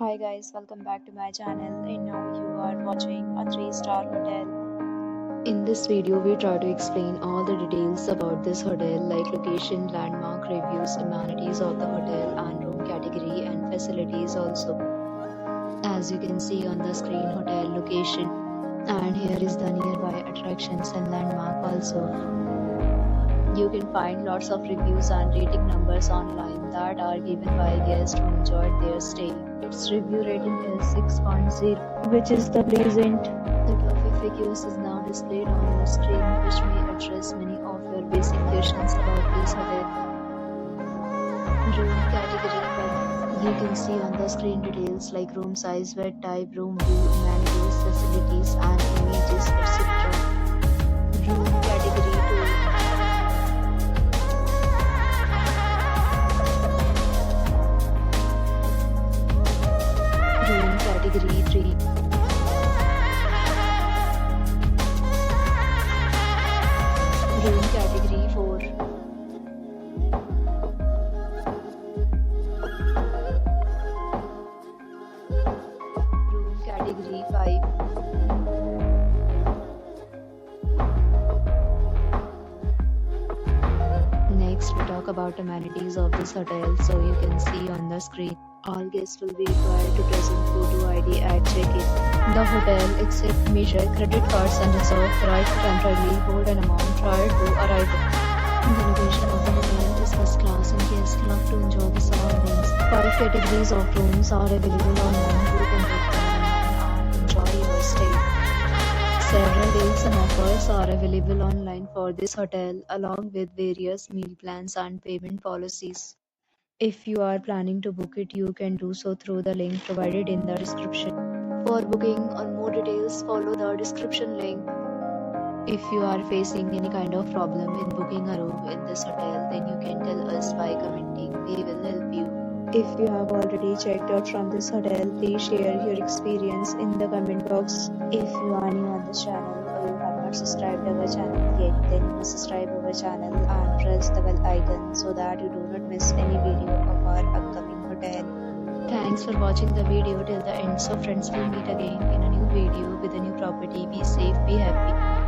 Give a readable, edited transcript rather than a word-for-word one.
Hi guys, welcome back to my channel and now you are watching a 3-star hotel. In this video, we try to explain all the details about this hotel like location, landmark, reviews, amenities of the hotel and room category and facilities also. As you can see on the screen, hotel location, and here is the nearby attractions and landmark also. You can find lots of reviews and rating numbers online that are given by guests who enjoyed their stay. Its review rating is 6.0, which is the pleasant. The topic figures is now displayed on your screen, which may address many of your basic questions about this hotel. Room category 1. You can see on the screen details like room size, bed type, room view, amenities, facilities, and images, etc. Room category 2. Category 3. Room category 4. Room category 5. Next, we talk about amenities of this hotel. So you can see on the screen, all guests will be required to present photo ID at check-in. The hotel accepts major credit cards and reserves the right to temporarily hold an amount prior to arrival. The location of the hotel is first class and guests love to enjoy the surroundings. 5 categories of rooms are available online. You can book them online and enjoy your stay. Several deals and offers are available online for this hotel, along with various meal plans and payment policies. If you are planning to book it, you can do so through the link provided in the description. For booking or more details, follow the description link. If you are facing any kind of problem in booking a room in this hotel, then you can tell us by commenting. We will help you. If you have already checked out from this hotel, please share your experience in the comment box. If you are new on this channel or you have not subscribed our channel yet, then you must subscribe our channel and press the bell icon so that you do not miss any video of our upcoming hotel. Thanks for watching the video till the end. So friends, will meet again in a new video with a new property. Be safe, be happy.